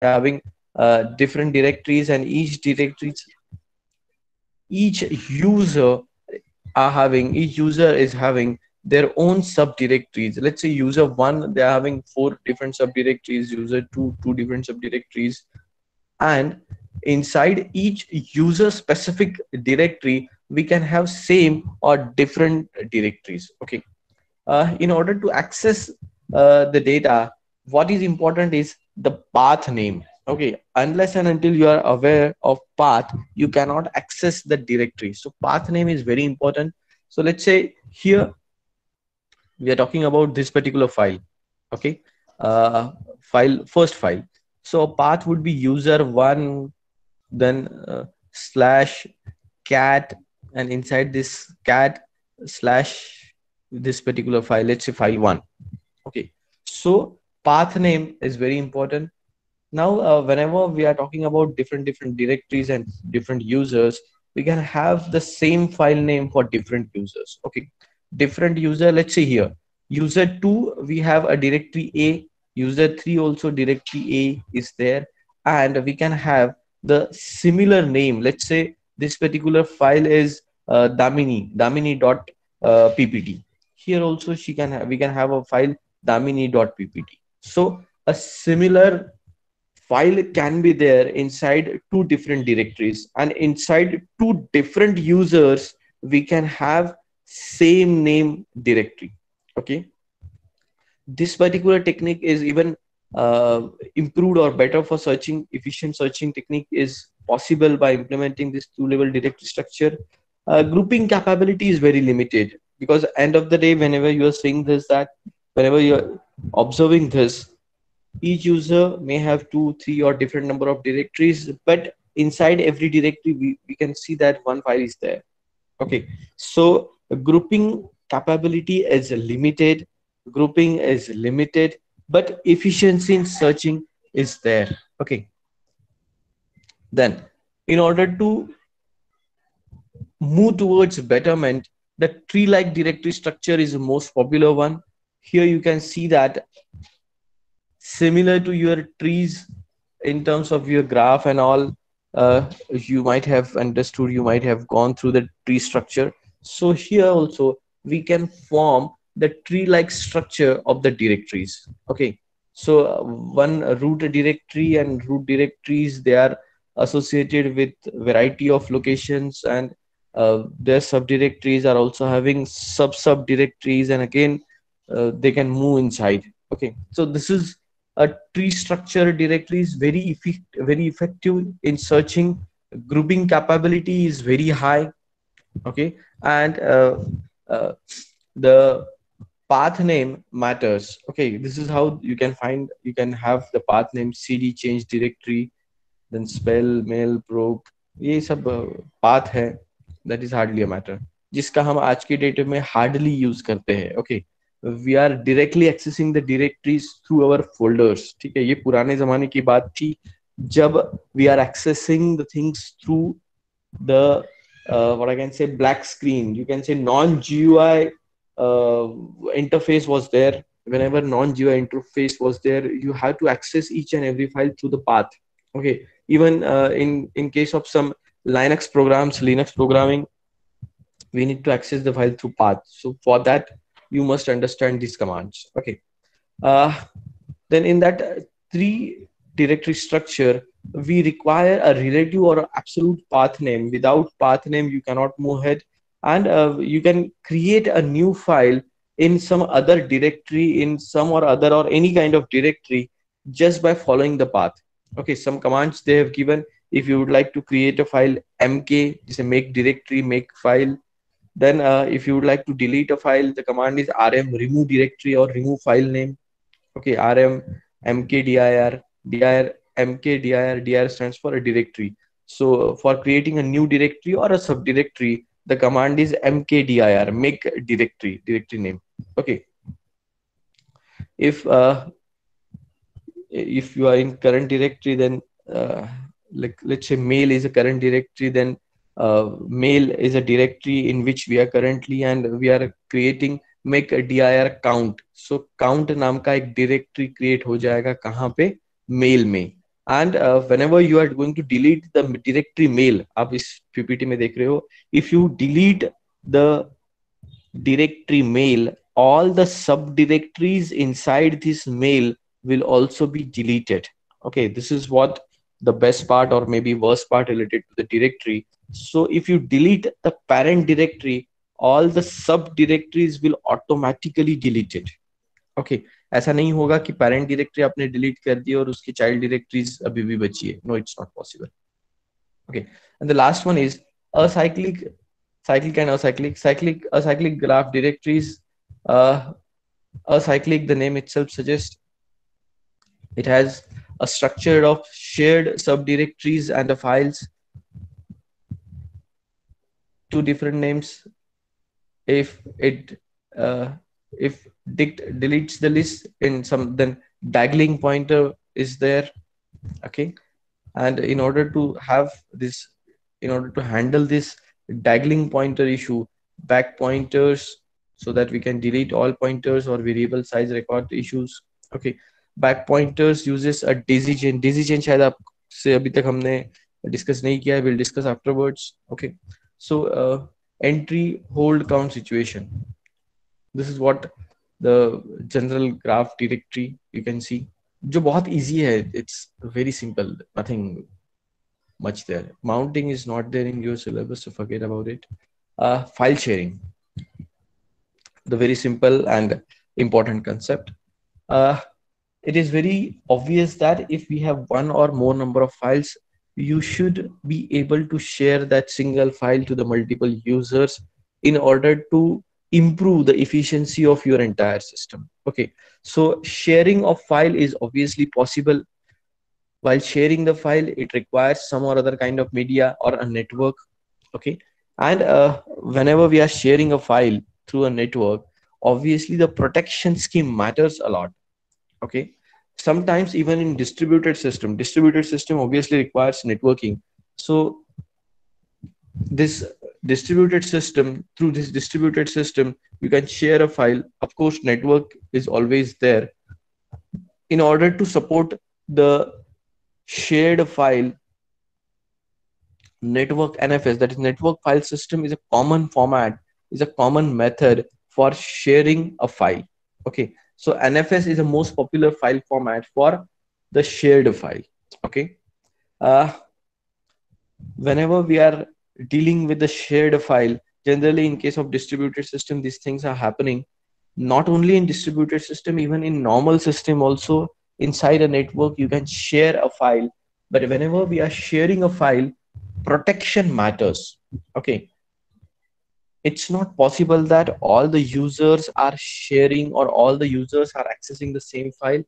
having different directories, and each user each user is having their own subdirectories. Let's say user one, they are having four different subdirectories, user two different subdirectories, and inside each user specific directory we can have same or different directories. Okay, in order to access the data, what is important is the path name. Okay, unless and until you are aware of path, you cannot access the directory. So path name is very important. So let's say here we are talking about this particular file. Okay, uh, first file. So path would be user one, then slash cat, and inside this cat slash this particular file, let's say file one. Okay, so path name is very important. Now whenever we are talking about different directories and different users, we can have the same file name for different users. Okay, different user, let's say here user 2, we have a directory A, user 3 also directory A is there, and we can have the similar name. Let's say this particular file is damini dot ppt. Here also we can have a file damini dot ppt. So a similar file can be there inside two different directories, and inside two different users we can have same name directory. Okay, this particular technique is even uh, improved or better for searching. Efficient searching technique is possible by implementing this two level directory structure. Grouping capability is very limited, because end of the day, whenever you are saying this, that whenever you are observing this, each user may have two, three, or different number of directories, but inside every directory, we can see that one file is there. Okay, so grouping capability is limited, grouping is limited, but efficiency in searching is there. Okay, then in order to move towards betterment, the tree-like directory structure is the most popular one. Here you can see that similar to your trees in terms of your graph and all, you might have understood, you might have gone through the tree structure. So here also we can form the tree like structure of the directories. Okay, so one root directory and root directories, they are associated with variety of locations, and their subdirectories are also having subdirectories, and again they can move inside. Okay, so this is a tree structure directory is very effective in searching. Grouping capability is very high. Okay, and uh, the path name matters. Okay, this is how you can have the path name cd change directory, then spell mail proc, ये सब path है, that is hardly a matter, जिसका हम आज की date में hardly use करते हैं. Okay, we are directly accessing the directories through our folders. ठीक है, ये पुराने जमाने की बात थी जब we are accessing the things through the what I can say black screen. You can say non-GUI interface was there. Whenever non-GUI interface was there, you have to access each and every file through the path. Okay, even in case of some Linux programming, we need to access the file through path. So for that, you must understand these commands. Okay, uh, then in that three directory structure, we require a relative or absolute path name. Without path name, you cannot move ahead, and you can create a new file in some other directory, in some or other or any kind of directory, just by following the path. Okay, some commands they have given. If you would like to create a file mk, just a make directory, make file. Then if you would like to delete a file, the command is rm remove directory or remove file name. Okay, rm mkdir, dir mkdir, dir stands for a directory. So for creating a new directory or a subdirectory, the command is mkdir, make directory name. Okay, if if you are in current directory, then like let's say mail is a current directory, then mail is a directory in which we are currently, and we are creating make a dir count. So count नाम का एक directory create हो जाएगा कहाँ पे, mail में. and whenever you are going to delete the directory mail, आप इस ppt में देख रहे हो, if you delete the directory mail, all the subdirectories inside this mail will also be deleted. Okay, this is what the best part or maybe worst part related to the directory. So if you delete the parent directory, all the subdirectories will automatically delete it. Okay, ऐसा नहीं होगा कि parent directory आपने delete कर दी और उसकी child directories अभी भी बची है. No, it's not possible. Okay, and the last one is acyclic, cyclic and acyclic. Acyclic graph directories. Uh, Acyclic, the name itself suggests, it has a structure of shared subdirectories and the files. Two different names. If it if dict deletes the list in some, then dangling pointer is there. Okay, and in order to have this, in order to handle this dangling pointer issue, back pointers, so that we can delete all pointers or variable size record issues. Okay, back pointers uses a daisy chain. Daisy chain शायद आपसे अभी तक हमने discuss नहीं किया है, we'll discuss afterwards. Okay, so entry hold count situation, this is what the general graph directory you can see, जो बहुत easy है. It's very simple, nothing much there. Mounting is not there in your syllabus, so forget about it. File sharing, the very simple and important concept. Uh, it is very obvious that if we have one or more number of files, you should be able to share that single file to the multiple users in order to improve the efficiency of your entire system. Okay, so sharing of file is obviously possible. While sharing the file, it requires some or other kind of media or a network. Okay, and whenever we are sharing a file through a network, obviously the protection scheme matters a lot. Okay, sometimes even in distributed system obviously requires networking. So this distributed system, through this distributed system, you can share a file. Of course, network is always there. In order to support the shared file, network NFS, that is network file system, is a common format, is a common method for sharing a file. Okay, so NFS is the most popular file format for the shared file. Okay, uh, whenever we are dealing with the shared file, generally in case of distributed system, these things are happening. Not only in distributed system, even in normal system also, inside a network you can share a file. But whenever we are sharing a file, protection matters. Okay, it's not possible that all the users are sharing or all the users are accessing the same file.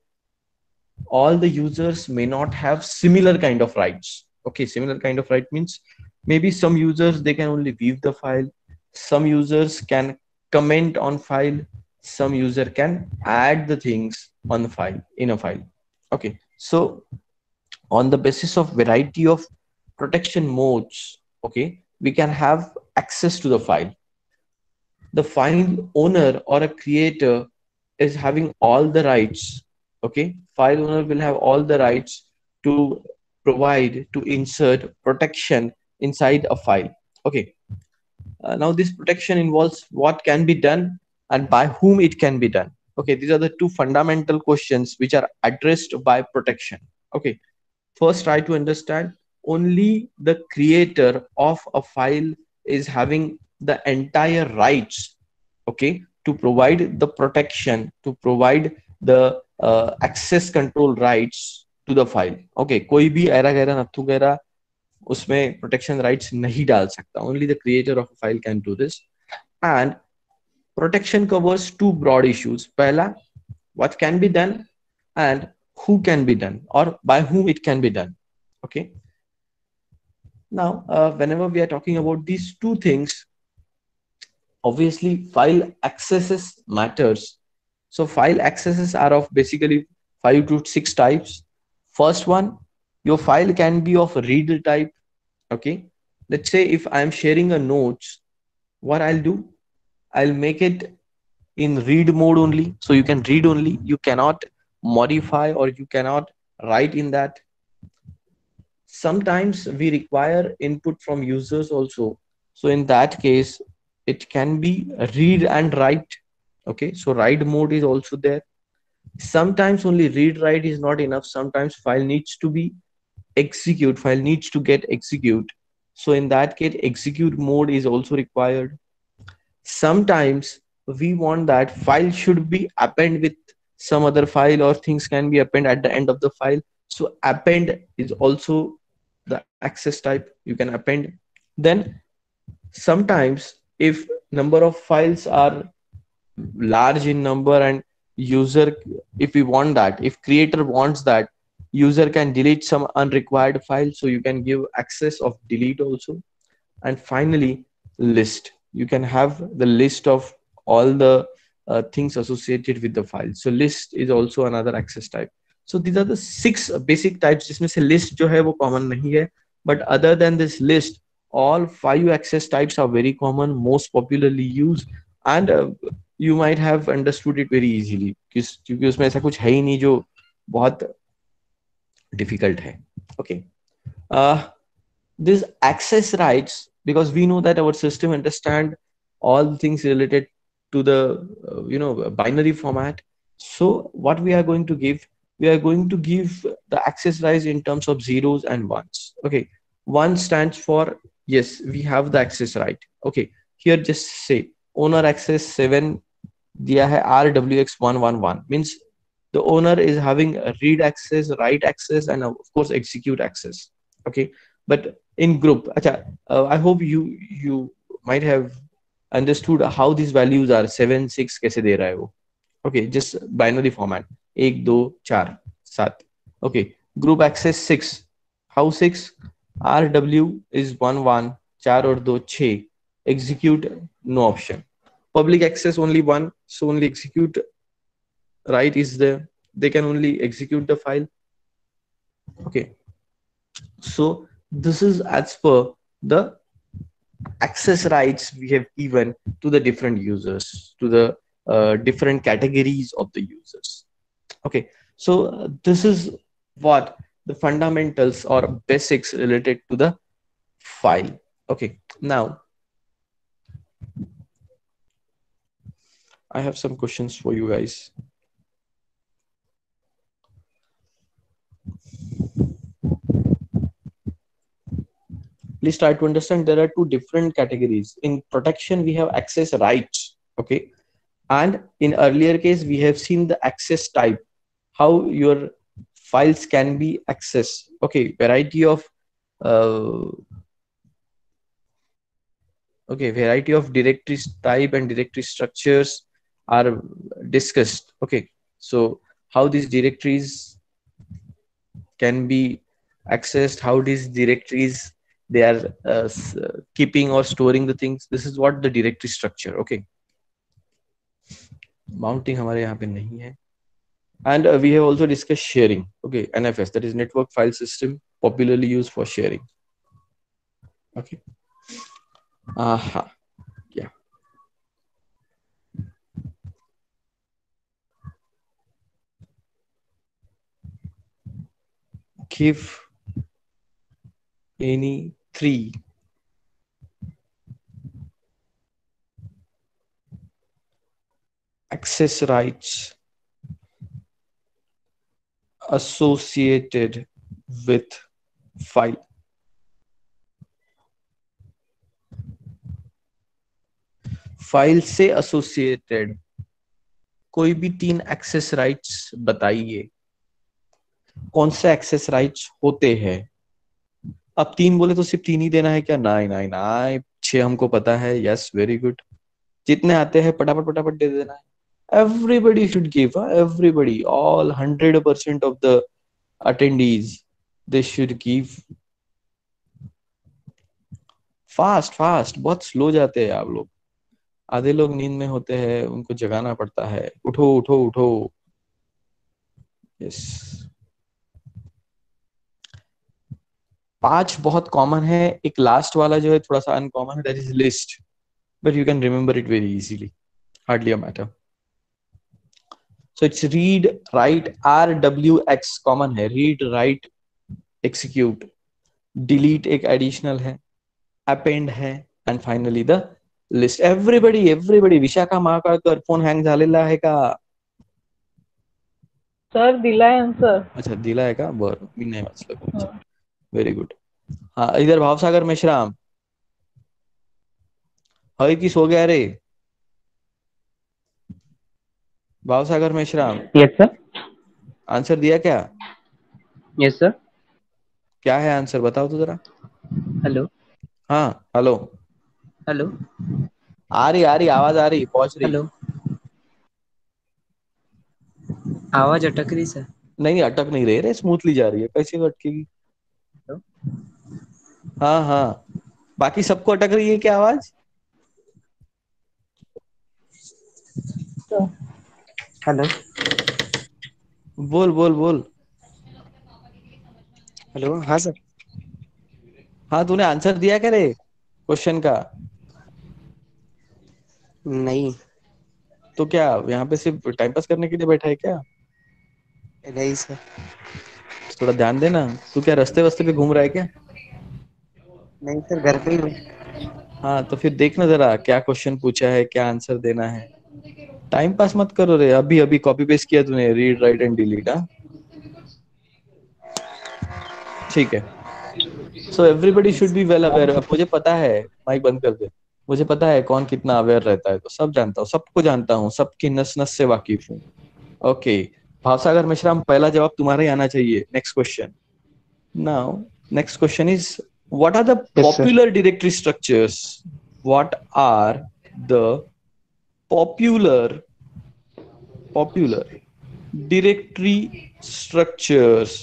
All the users may not have similar kind of rights. Okay, similar kind of right means maybe some users, they can only view the file, some users can comment on file, some user can add the things on the file, in a file. Okay, so on the basis of variety of protection modes, okay, we can have access to the file. The file owner or a creator is having all the rights. Okay, file owner will have all the rights to provide, to insert protection inside a file. Okay, now this protection involves what can be done and by whom it can be done. Okay, these are the two fundamental questions which are addressed by protection. Okay, first try to understand, only the creator of a file is having the entire rights, okay, to provide the protection, to provide the access control rights to the file. Okay, कोई भी ऐरा गैरा नथु गैरा उसमें protection rights नहीं डाल सकता. Only the creator of a file can do this. And protection covers two broad issues. पहला, what can be done, and who can be done or by whom it can be done. Okay, now whenever we are talking about these two things, obviously file accesses matters. So file accesses are of basically 5 to 6 types. First one, your file can be of read type. Okay, let's say if I'm sharing a notes, what I'll do, I'll make it in read mode only, so you can read only, you cannot modify or you cannot write in that. Sometimes we require input from users also. So in that case, it can be read and write. Okay, so write mode is also there. Sometimes only read write is not enough. Sometimes file needs to get execute. So in that case, execute mode is also required. Sometimes we want that file should be append with some other file, or things can be append at the end of the file. So append is also the access type, you can append. Then sometimes if number of files are large in number, and user, if we want that, if creator wants that user can delete some unrequired file, so you can give access of delete also. And finally, list, you can have the list of all the things associated with the file. So list is also another access type. So these are the six basic types, जिसमें से list जो है वो common नहीं है, but other than this list, all five access types are very common, most popularly used. And you might have understood it very easily, क्योंकि उसमें ऐसा कुछ है ही नहीं जो बहुत difficult है. Okay. uh, this access rights, because we know that our system understand all things related to the binary format. So what we are going to give, we are going to give the access rights in terms of zeros and ones. Okay, one stands for yes, we have the access right. Okay, here just say owner access 7 दिया है RWX111, means the owner is having a read access, write access, and of course execute access. Okay, but in group, acha, I hope you might have understood how these values are. 7 6 कैसे दे रहा है वो. Okay, just binary format, 1 2 4 7. Okay, group access 6, how 6, RW is 1 1, 4 और 2 6, execute no option. Public access only one, so only execute right is there, they can only execute the file. Okay, so this is as per the access rights we have given to the different users, to the different categories of the users. Okay, so this is what the fundamentals or basics related to the file. Okay, now I have some questions for you guys. Please try to understand there are two different categories. In protection, we have access rights. Okay, and in earlier case, we have seen the access type, how your files can be accessed. Okay, variety of variety of directories type and directory structures are discussed. Okay, so how these directories can be accessed, how these directories they are keeping or storing the things. This is what the directory structure. Okay, mounting हमारे यहाँ पे नहीं है. And we have also discussed sharing. Okay, NFS, that is network file system, popularly used for sharing. Okay. Yeah. Give any three access rights associated with file. File से associated कोई भी 3 access rights बताइए. कौन से access rights होते हैं? अब 3 बोले तो सिर्फ 3 ही देना है क्या? नहीं नहीं नहीं, 6 हमको पता है. Yes, very good. जितने आते हैं फटाफट फटाफट दे देना है. Everybody should give. Everybody, all 100% of the attendees, they should give. Fast fast, बहुत स्लो जाते हैं आप लोग. आधे लोग नींद में होते हैं, उनको जगाना पड़ता है. उठो उठो उठो. यस, 5 बहुत कॉमन है. एक लास्ट वाला जो है थोड़ा सा अनकॉमन है, that is list, but you can remember it very easily, hardly a matter. So it's read write, RWX common है, रीड राइट एक्सिक्यूट. डिलीट एक एडिशनल है, अपेंड है, and finally the list. Everybody Vishakha Mahakalkar phone hang झालेला आहे का? Sir दिलाय answer. अच्छा दिला है का? बरं, मी नाही वाचलं. अच्छा, वेरी गुड. हाँ इधर भावसागर मेश्राम, है कि सो गया रे? भावसागर मेश्राम, यस सर. आंसर दिया क्या? Yes sir. क्या है आंसर, बताओ तो जरा. हेलो. हाँ हेलो, हेलो. आ रही आवाज आ रही, पहुंच रही. हेलो. आवाज अटक रही सर. नहीं अटक नहीं रही रे, स्मूथली जा रही है, कैसे अटकेगी? हेलो. हाँ हाँ, बाकी सबको अटक रही है क्या आवाज? हेलो. बोल बोल बोल. हेलो. हाँ सर. हाँ तूने आंसर दिया क्या रे क्वेश्चन का? नहीं. तो क्या यहाँ पे सिर्फ टाइम पास करने के लिए बैठा है क्या? नहीं सर. थोड़ा ध्यान देना. तू क्या रास्ते वस्ते पे घूम रहा है क्या? नहीं सर, घर पे ही हूँ. हाँ तो फिर देखना जरा क्या क्वेश्चन पूछा है, क्या आंसर देना है. टाइम पास मत करो रे. अभी अभी कॉपी पेस्ट किया तूने, रीड राइट एंड डिलीट. हाँ ठीक है. So everybody should be well aware. अब मुझे पता है, माइक बंद कर दे. मुझे पता है कौन कितना अवेयर रहता है, तो सब जानता हूँ, सबको जानता हूँ, सबकी नस नस से वाकिफ हूँ. ओके, भावसागर मिश्रा, पहला जवाब तुम्हारा ही आना चाहिए. Next question. Now next question is, what are the yes sir. popular directory structures? What are the popular popular directory structures?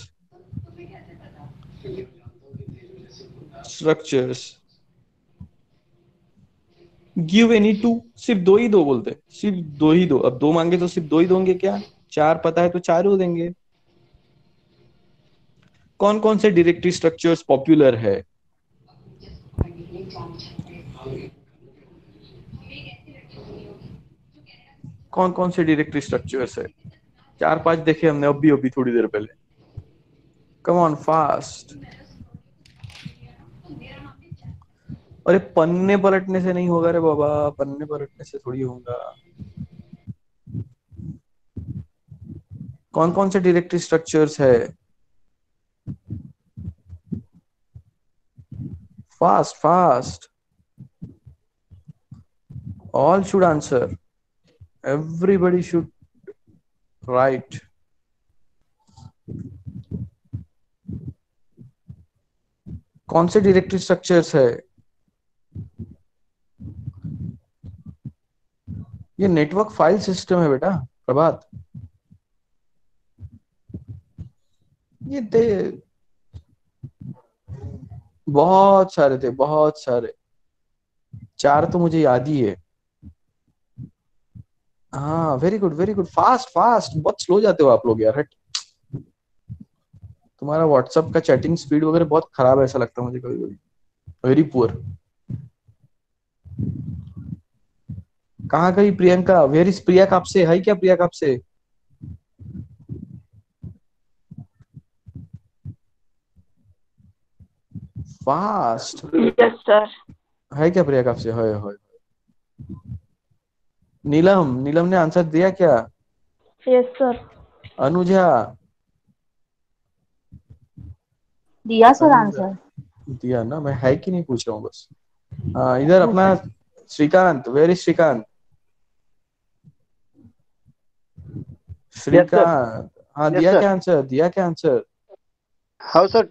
Give any two. सिर्फ दो ही दो बोलते, सिर्फ दो ही दो. अब दो मांगे तो सिर्फ दो ही दोगे क्या? चार पता है तो चार ही देंगे. कौन कौन से डायरेक्टरी स्ट्रक्चर्स पॉपुलर है? कौन कौन से डायरेक्टरी स्ट्रक्चर्स है? चार पांच देखे हमने अभी अभी थोड़ी देर पहले. Come on fast. अरे पन्ने पलटने से नहीं होगा रे बाबा, पन्ने पलटने से थोड़ी होगा. कौन कौन से डायरेक्टरी स्ट्रक्चर्स है? Fast fast. All should answer. Everybody should write. कौन से डायरेक्टरी स्ट्रक्चर्स है? ये नेटवर्क फाइल सिस्टम है बेटा प्रभात. ये थे, बहुत सारे थे, बहुत सारे. चार तो मुझे याद ही है. हाँ very good very good. Fast fast. बहुत स्लो जाते हो आप लोग यार, हट. तुम्हारा व्हाट्सएप का चैटिंग स्पीड वगैरह बहुत खराब है ऐसा लगता है मुझे कभी कभी. Very poor. कहाँ गई प्रियंका? वेर इज प्रिया कापसे? है क्या प्रिया कापसे? फास्ट. Yes sir. है क्या प्रिया कापसे? है. नीलम, नीलम ने आंसर दिया क्या? Yes sir. अनुजा, दिया सर अनुजा आंसर. दिया ना, मैं है कि नहीं पूछ रहा हूँ बस. हाँ इधर अपना Shrikant. Where is Shrikant? Yes sir. Shrikant, हाँ यस दिया सर. क्या आंसर? दिया क्या आंसर? हाँ सर.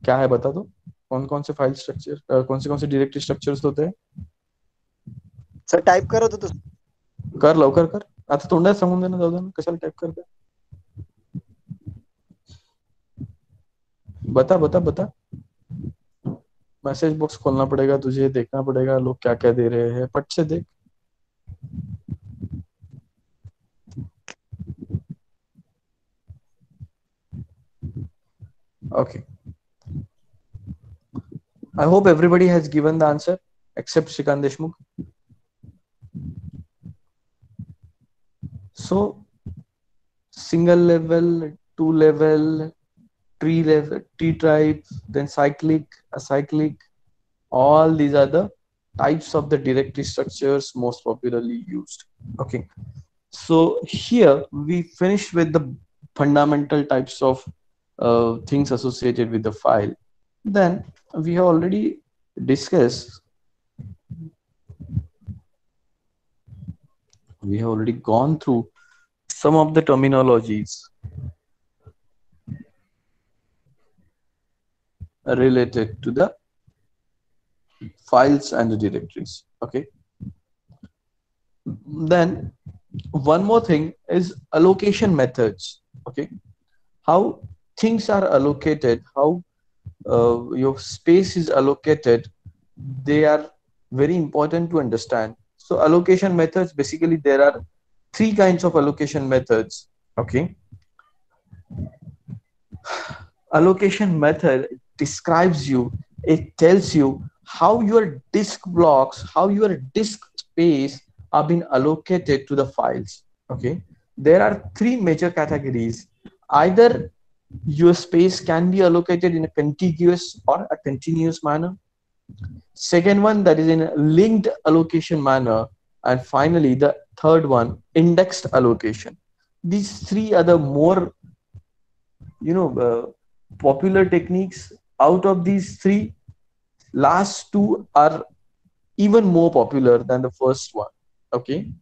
क्या है बता दो. कौन कौन से फाइल स्ट्रक्चर, कौन से डायरेक्टरी स्ट्रक्चर्स होते हैं? सर टाईप करत होतो. कर लवकर कर. आता तोंडात सांगून दे ना, जाऊ दे ना, कशाला टाइप करते. बता बता बता. मैसेज बॉक्स खोलना पड़ेगा तुझे, देखना पड़ेगा लोग क्या क्या दे रहे हैं, पट से देख. Okay, I hope everybody has given the answer except Shrikant Deshmukh. So single level, two level, tree level, tree type, then cyclic, acyclic. All these are the types of the directory structures most popularly used. Okay, so here we finish with the fundamental types of things associated with the file. Then we have already discussed, we have already gone through some of the terminologies related to the files and the directories. Okay, then one more thing is allocation methods. Okay, how things are allocated, how your space is allocated, they are very important to understand. So allocation methods, basically there are three kinds of allocation methods. Okay, allocation method describes you, it tells you how your disk blocks, how your disk space are being allocated to the files. Okay, there are three major categories. Either your space can be allocated in a contiguous or a continuous manner. Second one, that is in a linked allocation manner. And finally, the third one, indexed allocation. These three are the more, popular techniques. Out of these three, last two are even more popular than the first one. Okay,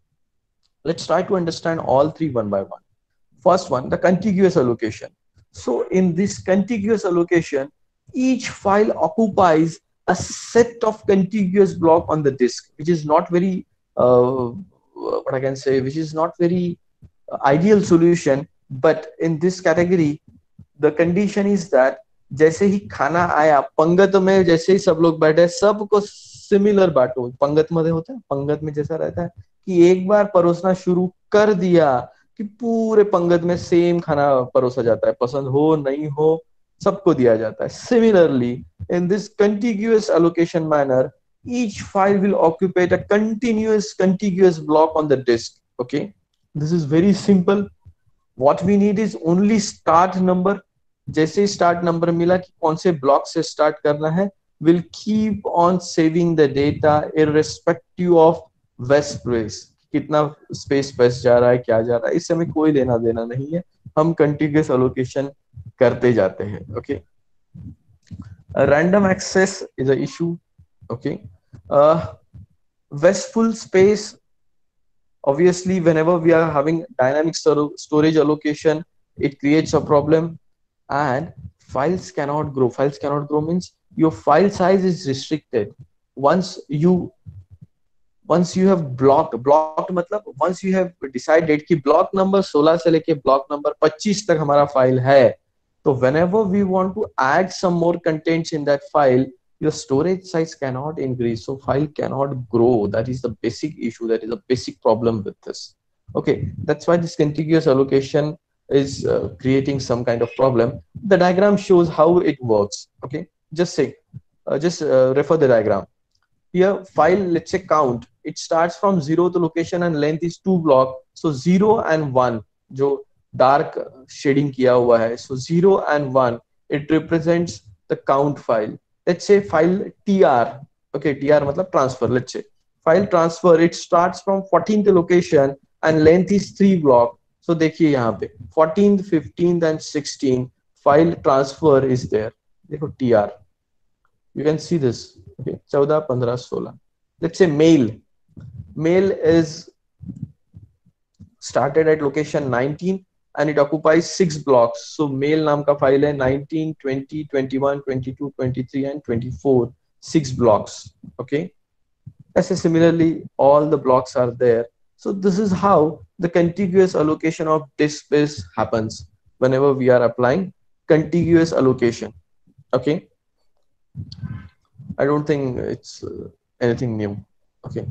let's try to understand all three one by one. First one, the contiguous allocation. So in this contiguous allocation, each file occupies a set of contiguous block on the disk, which is not very, what I can say, which is not very ideal solution. But in this category, the condition is that जैसे ही खाना आया पंगत में, जैसे ही सब लोग बैठे सबको सिमिलर बांटो. पंगत में होता है, पंगत में जैसा रहता है कि एक बार परोसना शुरू कर दिया कि पूरे पंगत में सेम खाना परोसा जाता है, पसंद हो नहीं हो सबको दिया जाता है. Similarly, in this contiguous allocation manner, each file will occupy a contiguous block on the disk. Okay, this is very simple. What we need is only start number. जैसे स्टार्ट नंबर मिला कि कौन से ब्लॉक से start करना है, will keep on saving the data irrespective of west space. कितना space बस जा रहा है, क्या जा रहा है, इससे हमें कोई लेना देना नहीं है. हम कंटिन्यूअस एलोकेशन करते जाते हैं. Okay, random access is a issue. Okay, wasteful space, obviously whenever we are having dynamic storage allocation, it creates a problem. And files cannot grow. Files cannot grow means your file size is restricted. Once you have blocked मतलब once you have decided कि block number 16 से लेके block number 25 तक हमारा file है, तो whenever we want to add some more contents in that file, your storage size cannot increase, so file cannot grow. That is the basic issue, that is a basic problem with this. Okay, that's why this contiguous allocation is creating some kind of problem. The diagram shows how it works. Okay, just refer the diagram. Here file, let's say count, it starts from 0 to location and length is 2 block. So 0 and 1 जो dark shading किया हुआ है, so 0 and 1, it represents the count file. Let's say file tr. Okay, tr मतलब transfer. Let's say file transfer, it starts from 14th location and length is 3 block. So देखिए यहाँ पे 14th, 15th and 16th file transfer is there. देखो tr, you can see this. Okay, 14, 15, 16. Let's say mail is started at location 19 and it occupies 6 blocks. So mail नाम का file है 19, 20, 21, 22, 23 and 24, 6 blocks. Okay, ऐसे similarly all the blocks are there. So this is how the contiguous allocation of disk space happens whenever we are applying contiguous allocation. Okay, I don't think it's anything new. Okay,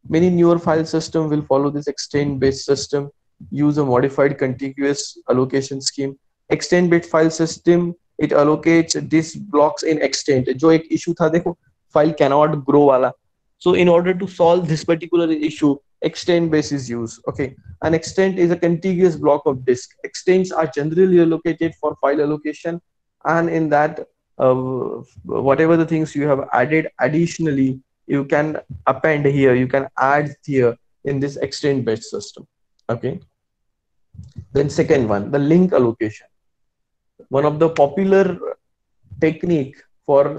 many newer file system will follow this extend based system, use a modified contiguous allocation scheme. Extend based file system, it allocates disk blocks in extent. जो एक issue था देखो, file cannot grow वाला. So in order to solve this particular issue, extent base is used. Okay, an extent is a contiguous block of disk. Extents are generally allocated for file allocation, and in that, whatever the things you have added additionally, you can append here, you can add here in this extent based system. Okay, then second one, the link allocation. One of the popular technique for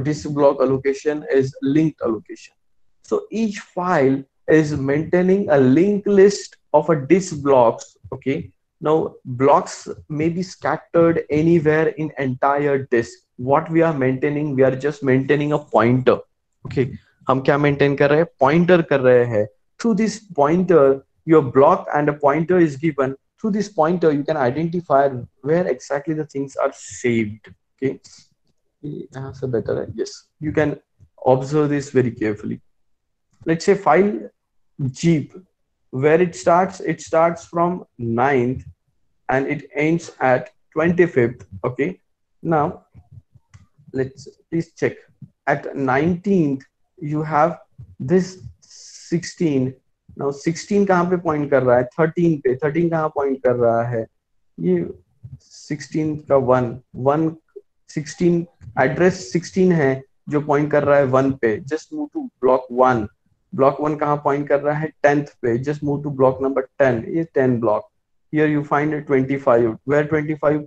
disk block allocation is linked allocation. So each file is maintaining a linked list of a disk blocks. Okay, now blocks may be scattered anywhere in entire disk. What we are maintaining, we are just maintaining a pointer. Okay, हम क्या maintain कर रहे हैं, pointer कर रहे हैं. Through this pointer, your block and a pointer is given. Through this pointer, you can identify where exactly the things are saved. Okay, that's a better. Yes, you can observe this very carefully. Let's say file Jeep, where it starts from 9th and it ends at 25th. Okay, now let's please check. At 19th, you have this 16. Now 16 कहाँ पे point कर रहा है, 13 पे. 13 कहाँ point कर रहा है, ये 16 का 1 16 एड्रेस 16 है जो पॉइंट कर रहा है 1 पे. Just move to block 1. Block 1 कहाँ पॉइंट कर रहा है, 10th पे. Just move to block number 10. ये 10 block. Here you find 25, where 25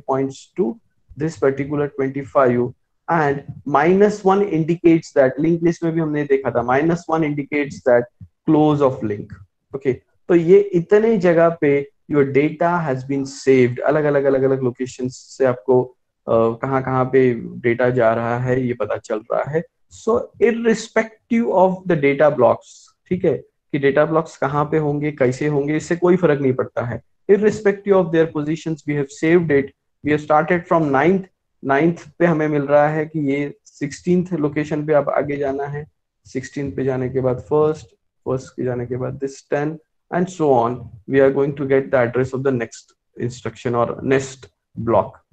points to this particular 25, and -1 indicates that, link list में भी हमने देखा था, -1 indicates that close of link. Okay, तो ये इतने जगह पे your data has been saved. अलग अलग लोकेशन से आपको कहाँ कहाँ पे डेटा जा रहा है ये पता चल रहा है. So irrespective of the data blocks, ठीक है, कि डेटा ब्लॉक्स कहाँ पे होंगे, कैसे होंगे, इससे कोई फर्क नहीं पड़ता है. irrespective of their positions, we have saved it. We have started from 9th पे हमें मिल रहा है कि ये 16th लोकेशन पे अब आगे जाना है. 16th पे जाने के बाद फर्स्ट के जाने के बाद this 10 and so on. We are going to get the address of the next instruction or next block.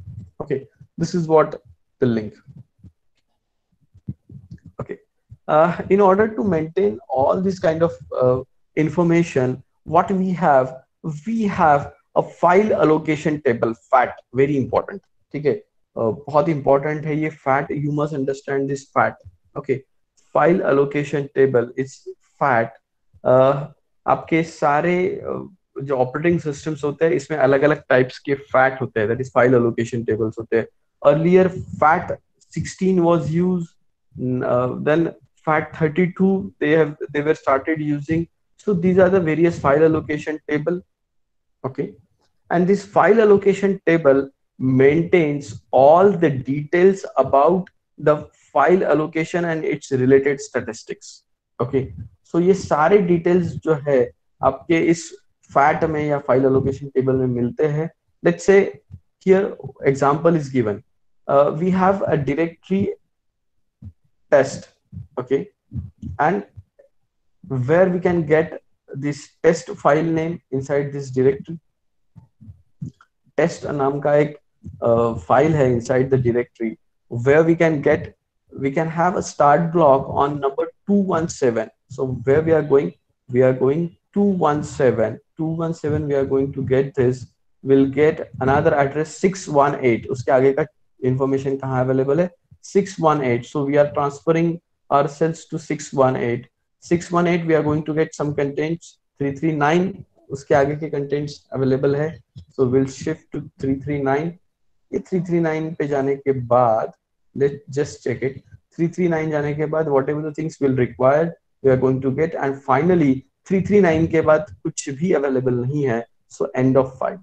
Okay, this is what the link. Okay, in order to maintain all this kind of information, what we have a file allocation table, FAT. Very important. ठीक है, बहुत important है ये FAT. You must understand this FAT. Okay, file allocation table is FAT. आपके सारे जो operating systems होते हैं इसमें अलग अलग टाइप्स के फैट होते हैं, that is file allocation tables होते हैं. Earlier fat 16 was used, then FAT 32 they were started using. So these are the various file allocation table. Okay, and this file allocation table maintains all the details about the file allocation and its related statistics. Okay, so ये सारे details जो है आपके इस FAT में या file allocation table में मिलते हैं. Let's say here example is given. We have a directory test. Okay, and where we can get this test file name inside this directory. Test नाम का एक file है inside the directory, where we can have a start block on number 217. So where we are going 217. We are going to get this. We'll get another address 618. उसके आगे का information कहाँ available है, 618. So we are transferring ourselves to 618. 618 we are going to get some contents. 339 उसके आगे के contents available है. So we'll shift to 339. ये 339 पे जाने के बाद let's just check it. 339 जाने के बाद whatever the things will require we are going to get, and finally 339 के बाद कुछ भी available नहीं है. So end of file.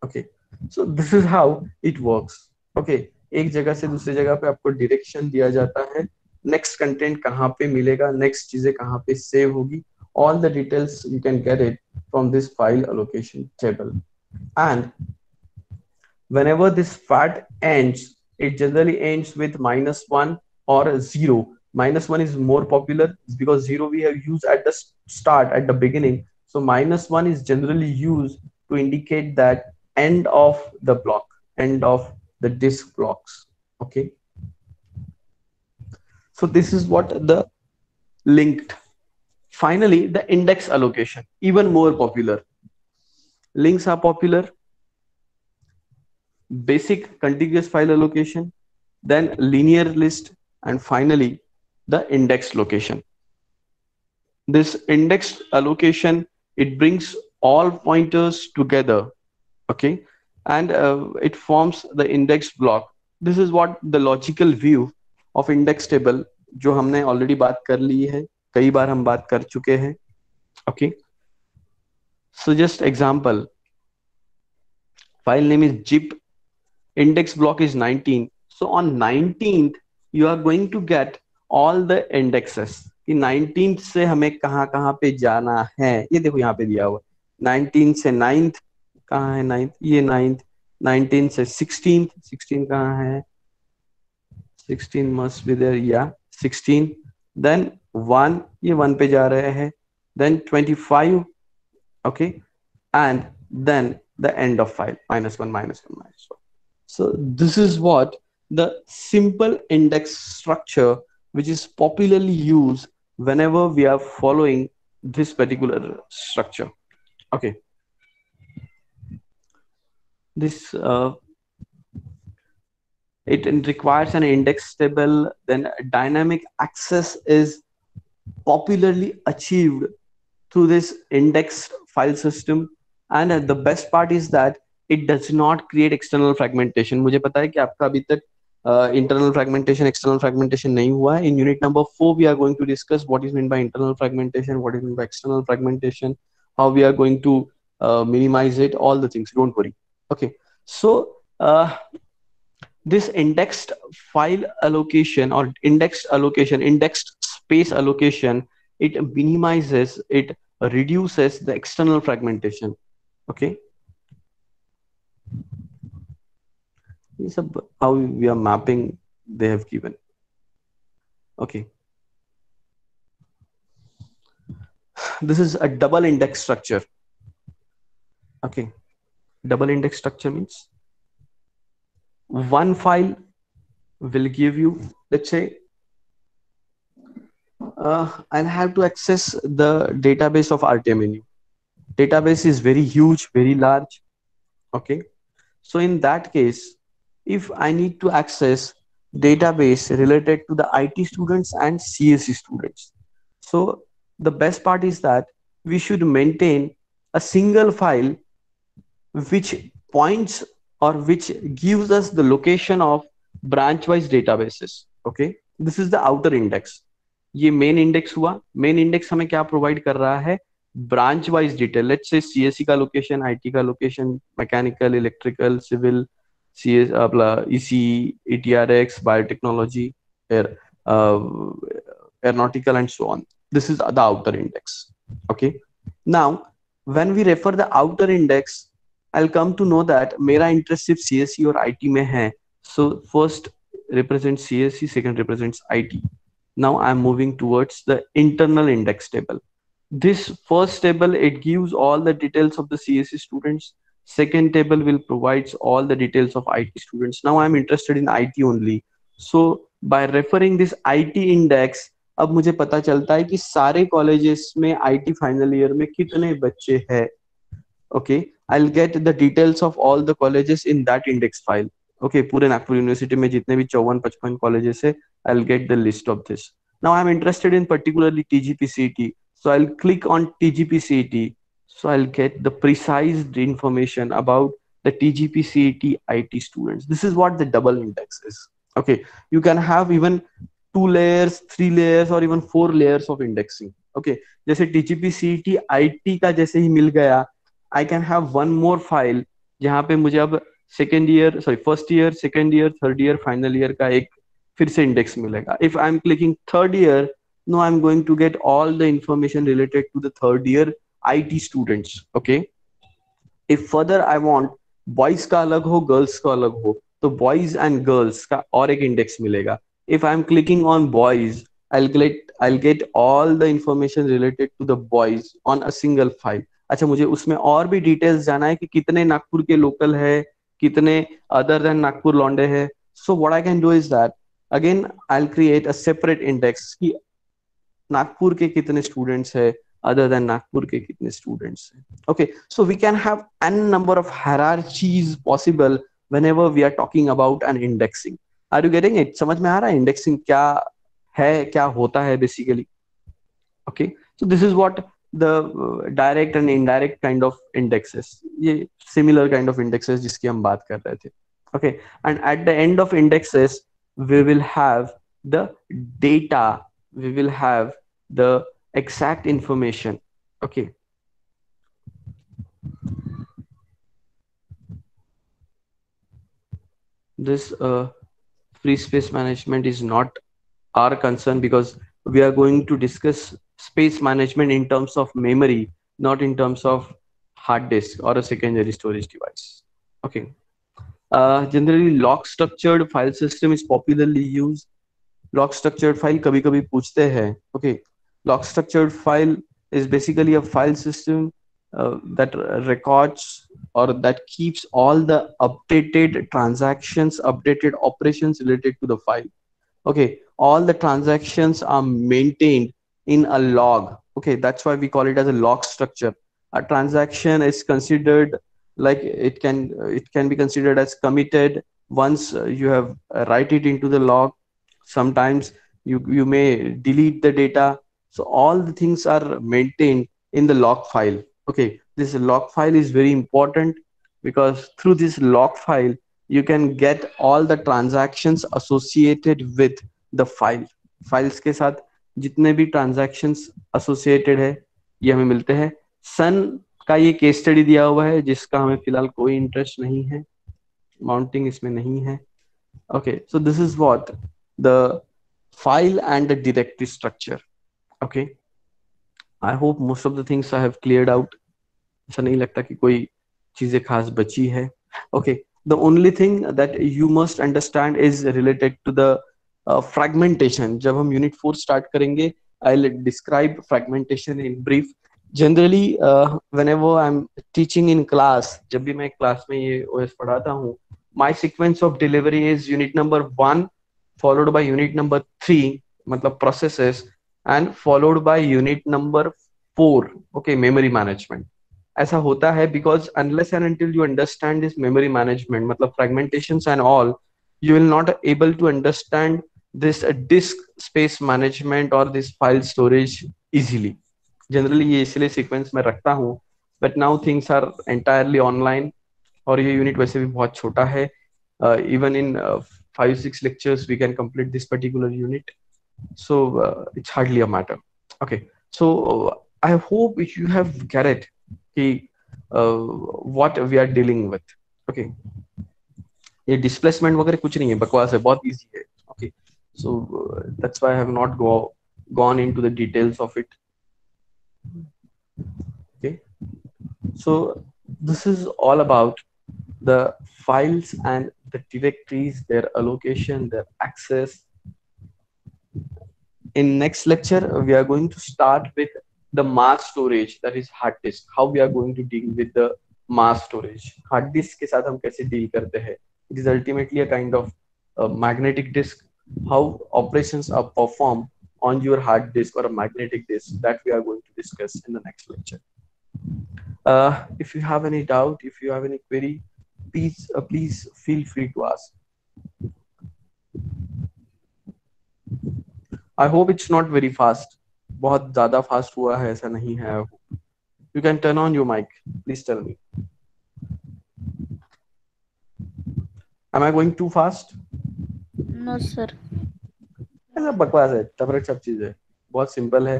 Okay, so this is how it works. Okay, एक जगह से दूसरी जगह पे आपको डायरेक्शन दिया जाता है, नेक्स्ट कंटेंट कहाँ पे मिलेगा, नेक्स्ट चीजें कहाँ पे सेव होगी. All the details you can get it from this file allocation table. And whenever this FAT ends, it generally ends with -1 or 0. -1 is more popular because 0 we have used at the start, at the beginning. So -1 is generally used to indicate that end of the block, end of the disk blocks. Okay, so this is what the linked Finally, the index allocation, even more popular. Links are popular, basic contiguous file allocation, then linear list, and finally the indexed location. This indexed allocation, it brings all pointers together, okay, and it forms the index block. This is what the logical view of index table, जो हमने already बात कर ली है, कई बार हम बात कर चुके हैं, okay. So just example, file name is zip, index block is 19. So on 19th you are going to get all the indexes कि 19th से हमें कहाँ कहाँ पे जाना है, ये देखो यहाँ पे दिया हुआ 19th से 9th, कहाँ है 9th, ये 9th, 19th से 16th, 16 कहाँ है, 16 must be there, yeah 16, then 1, ये 1 पे जा रहे हैं, then 25, okay, and then the end of file -1 -1 -1. So this is what the simple index structure which is popularly used whenever we are following this particular structure. Okay, this it requires an index table. Then dynamic access is popularly achieved through this indexed file system, and the best part is that it does not create external fragmentation. मुझे पता है कि आपका अभी तक internal fragmentation, external fragmentation नहीं हुआ है. In unit number 4 we are going to discuss what is meant by internal fragmentation, what is meant by external fragmentation, how we are going to minimize it, all the things, don't worry. Okay, so this indexed file allocation or indexed allocation, indexed space allocation, it minimizes, it reduces the external fragmentation. Okay, this is how we are mapping they have given. Okay, this is a double index structure. Okay, double index structure means one file will give you, let's say I'll have to access the database of RTMNU. Database is very huge, very large. Okay, so in that case, if I need to access database related to the IT students and CSE students, so the best part is that we should maintain a single file which points or which gives us the location of branch wise databases. Okay, this is the outer index. ये main index हुआ. Main index हमें क्या provide कर रहा है, branch wise detail. Let's say CSC का लोकेशन, IT का लोकेशन, मैकेनिकल, इलेक्ट्रिकल, सिविल, सीएस, अपना EC, ETRX, biotechnology, aeronautical and so on. This is the outer index. Okay, now when we refer the outer index, I'll come to know that मेरा interest सिर्फ CSC और IT में है. So first represents CSE, second represents IT. Now I'm moving towards the internal index table. This first table, it gives all the details of the CSE students. Second table will provides all the details of IT students. Now I'm interested in IT only. So by referring this IT index, अब मुझे पता चलता है कि सारे colleges में IT final year में कितने बच्चे हैं. Okay, I'll get the details of all the colleges in that index file. Okay, पूरे नागपुर यूनिवर्सिटी में जितने भी 54-55 कॉलेजेस है, I'll get the list of this. Now I'm interested in particularly TGP-CET, so I'll click on TGP-CET. So I'll get the precise information about the TGP-CET IT students. This is what the double index is. Okay, you can have even 2 layers, 3 layers, or even 4 layers of indexing. Okay, जैसे TGP-CET IT का जैसे ही मिल गया, I can have one more file जहाँ पे मुझे अब second year, sorry first year, second year, third year, final year का एक फिर से इंडेक्स मिलेगा. If I am clicking third year, no I am going to get all the information related to the third year IT students. Okay, if further I want boys का अलग हो, girls का अलग हो, तो बॉयज एंड गर्ल्स का और एक इंडेक्स मिलेगा. If I am clicking on boys, I'll get all the information related to the boys on a single file. अच्छा, मुझे उसमें और भी डिटेल्स जाना है कि कितने नागपुर के लोकल है, कितने अदर देन नागपुर लौंडे है. So what I can do is that again I'll create a separate index. Nagpur के कितने स्टूडेंट्स है, अदर देन नागपुर के कितने स्टूडेंट्स है. Okay, so we can have n number of hierarchies possible whenever we are talking about an indexing. Are you getting it? समझ में आ रहा है इंडेक्सिंग क्या है, क्या होता है basically. Okay, so this is what the direct and indirect kind of indexes, ये similar kind of indexes जिसकी हम बात कर रहे थे. Okay, and at the end of indexes we will have the data, we will have the exact information. Okay, this free space management is not our concern, because we are going to discuss space management in terms of memory, not in terms of hard disk or a secondary storage device. Okay. Generally, log structured file system is popularly used. Log structured file कभी कभी पूछते हैं. Okay, log structured file is basically a file system that records or that keeps all the updated transactions, updated operations related to the file. Okay, all the transactions are maintained in a log. Okay, that's why we call it as a log structure. A transaction is considered like it can be considered as committed once you have write it into the log. Sometimes you may delete the data, so all the things are maintained in the log file. Okay, this log file is very important because through this log file you can get all the transactions associated with the file. Files के साथ जितने भी transactions associated है ये हमें मिलते हैं. सन का ये केस स्टडी दिया हुआ है जिसका हमें फिलहाल कोई इंटरेस्ट नहीं है, माउंटिंग इसमें नहीं है. Okay, so this is what the file and the directory structure. Okay, I hope most of the things I have cleared out. ऐसा नहीं लगता कि कोई चीजें खास बची है. Okay, the only thing that you must understand is related to the fragmentation. जब हम unit 4 start करेंगे, I'll describe fragmentation in brief. Generally, whenever I'm teaching in class, जब भी मैं क्लास में ये OS पढ़ाता हूँ, my sequence of delivery is unit number 1 followed by unit number 3, मतलब processes, and followed by unit number 4. Okay, memory management. ऐसा होता है because unless and until you understand this memory management, मतलब fragmentations and all, you will not able to understand this disk space management or this file storage easily. Generally ये इसलिए sequence में रखता हूँ, but now things are entirely online और ये unit वैसे भी बहुत छोटा है. Even in 5-6 lectures we can complete this particular unit, so it's hardly a matter. Okay, so I hope you have get it what we are dealing with. Okay, ये displacement वगैरह कुछ नहीं है, बकवास है, बहुत easy है. Okay, so that's why I have not gone into the details of it. Okay, so this is all about the files and the directories, their allocation, their access. In next lecture we are going to start with the mass storage, that is hard disk. How we are going to deal with the mass storage. Hard disk के साथ हम कैसे deal करते हैं. It is ultimately a kind of magnetic disk. How operations are performed on your hard disk or a magnetic disk, that we are going to discuss in the next lecture. If you have any doubt, if you have any query, please feel free to ask. I hope it's not very fast. बहुत ज़्यादा fast हुआ है ऐसा नहीं है. You can turn on your mic. Please tell me. Am I going too fast? No, sir. ऐसा बकवास है, टपरेट सब चीज़ है, बहुत simple है,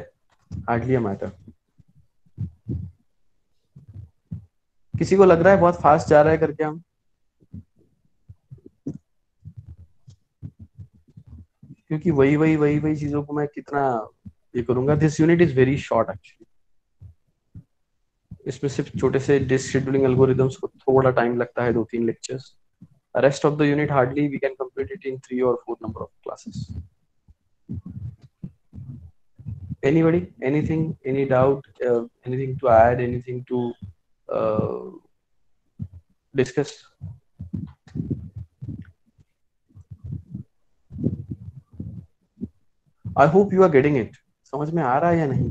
hardly a matter. किसी को लग रहा है बहुत fast जा रहा है करके हम? क्योंकि वही चीजों को मैं कितना ये करूंगा. This unit is very short actually. इसमें सिर्फ छोटे से डिस्क शेड्यूलिंग एल्गोरिथम्स को थोड़ा टाइम लगता है, 2-3 lectures. Rest of the unit hardly we can complete it in 3 or 4 number of classes. Anybody, anything, any doubt, anything to add, anything to discuss? I hope you are getting it. समझ में आ रहा है या नहीं?